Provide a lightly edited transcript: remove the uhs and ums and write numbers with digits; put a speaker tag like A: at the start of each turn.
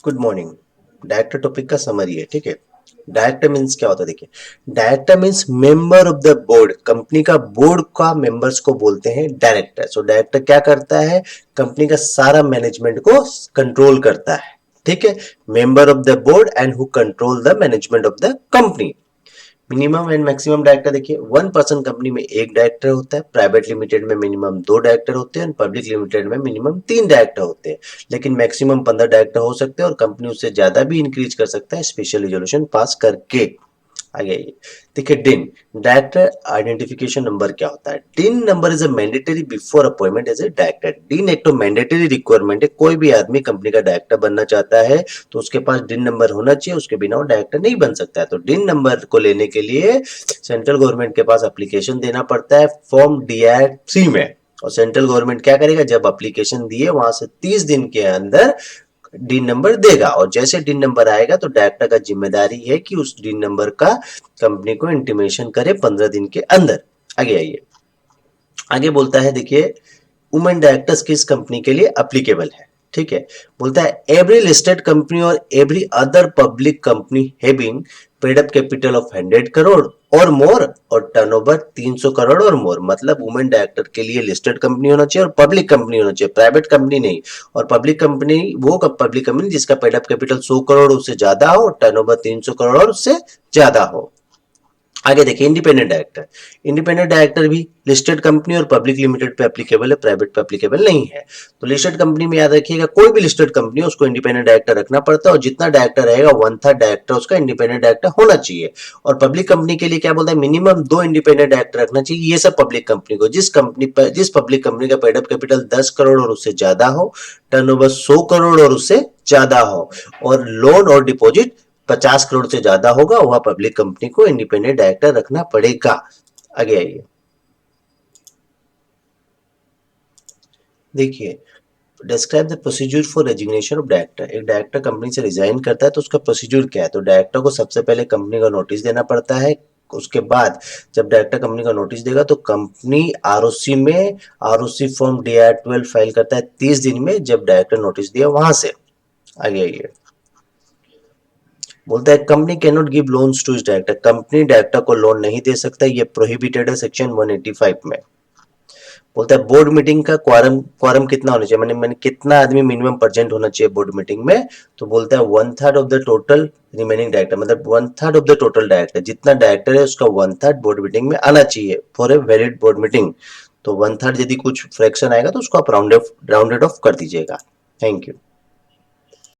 A: Good morning. Director topic का summary है, ठीक है। डायरेक्टर मीन्स क्या होता है, देखिए। Director means member of the board. Company का बोर्ड का मेंबर्स को बोलते हैं डायरेक्टर। सो डायरेक्टर क्या करता है? कंपनी का सारा मैनेजमेंट को कंट्रोल करता है, ठीक है। Member of the board and who control the management of the company. Minimum and maximum director देखिए, 1% कंपनी में एक डायरेक्टर होता है, प्राइवेट लिमिटेड में मिनिमम 2 डायरेक्टर होते हैं, पब्लिक लिमिटेड में मिनिमम 3 डायरेक्टर होते हैं। लेकिन मैक्सिमम 15 डायरेक्टर हो सकते हैं और कंपनी उससे ज्यादा भी इंक्रीज कर सकता है स्पेशल रिजोल्यूशन पास करके। आगे आइए, देखिए डिन डायरेक्टर आइडेंटिफिकेशन नंबर क्या होता है। DIN number is a mandatory before appointment as a director. DIN एक तो मैंडेटरी रिक्वायरमेंट है, कोई भी आदमी कंपनी का डायरेक्टर बनना चाहता है तो उसके पास डिन नंबर होना चाहिए, उसके बिना वो डायरेक्टर नहीं बन सकता है। तो डिन नंबर को लेने के लिए सेंट्रल गवर्नमेंट के पास एप्लीकेशन देना पड़ता है फॉर्म DI-3 में। और सेंट्रल गवर्नमेंट क्या करेगा, जब एप्लीकेशन दिए वहां से 30 दिन के अंदर डिन नंबर देगा, और जैसे डिन नंबर आएगा तो डायरेक्टर का जिम्मेदारी है कि उस डिन नंबर का कंपनी को इंटीमेशन करे 15 दिन के अंदर। आगे आइए, आगे बोलता है, देखिए वुमेन डायरेक्टर्स किस कंपनी के लिए अप्लीकेबल है, ठीक है। बोलता है एवरी लिस्टेड कंपनी और every other public company having paid up capital of 100 crore और मोर और टर्नओवर 300 करोड़ और मोर। मतलब वुमेन डायरेक्टर के लिए लिस्टेड कंपनी होना चाहिए और पब्लिक कंपनी होना चाहिए, प्राइवेट कंपनी नहीं। और पब्लिक कंपनी वो पब्लिक कंपनी जिसका पेड अप कैपिटल 100 करोड़ उससे ज्यादा हो, टर्नओवर 300 करोड़ और उससे ज्यादा हो। आगे देखिए इंडिपेंडेंट डायरेक्टर। इंडिपेंडेंट डायरेक्टर भी लिस्टेड कंपनी और पब्लिक लिमिटेड पे एप्लीकेबल है, प्राइवेट पे एप्लीकेबल नहीं है। तो लिस्टेड कंपनी में याद रखिएगा, कोई भी लिस्टेड कंपनी है उसको इंडिपेंडेंट डायरेक्टर रखना पड़ता है और जितना डायरेक्टर रहेगा 1/3 डायरेक्टर उसका इंडिपेंडेंट डायरेक्टर होना चाहिए। और पब्लिक कंपनी के लिए क्या बोलता है, मिनिमम 2 इंडिपेंडेंट डायरेक्टर रखना चाहिए। ये सब पब्लिक कंपनी को, जिस पब्लिक कंपनी का पेड अप कैपिटल 10 करोड़ और उससे ज्यादा हो, टर्नओवर 100 करोड़ और उससे ज्यादा हो, और लोन और डिपॉजिट 50 करोड़ से ज्यादा होगा, वह पब्लिक कंपनी को इंडिपेंडेंट डायरेक्टर रखना पड़ेगा। आगे आइए, देखिए describe the procedure for resignation of director. एक डायरेक्टर कंपनी से रिजाइन करता है तो उसका प्रोसीजर क्या है। तो डायरेक्टर को सबसे पहले कंपनी का नोटिस देना पड़ता है। उसके बाद जब डायरेक्टर कंपनी का नोटिस देगा तो कंपनी ROC में ROC फॉर्म DI-12 फाइल करता है 30 दिन में, जब डायरेक्टर नोटिस दिया वहां से। आगे आइए, बोलता है company can not give loans to its director. Company director को लोन नहीं दे सकता, ये प्रोहिबिटेड है सेक्शन 185 में। बोलता है बोर्ड मीटिंग का क्वारम क्वारम कितना होना चाहिए, मैंने कितना आदमी मिनिमम प्रेजेंट होना चाहिए बोर्ड मीटिंग में। तो बोलता है 1/3 of the total remaining director, मतलब 1/3 ऑफ द टोटल डायरेक्टर, जितना डायरेक्टर है उसका 1/3 बोर्ड मीटिंग में आना चाहिए for a valid board meeting. तो 1/3 यदि कुछ फ्रैक्शन आएगा तो उसको आप राउंडेड ऑफ कर दीजिएगा। Thank you.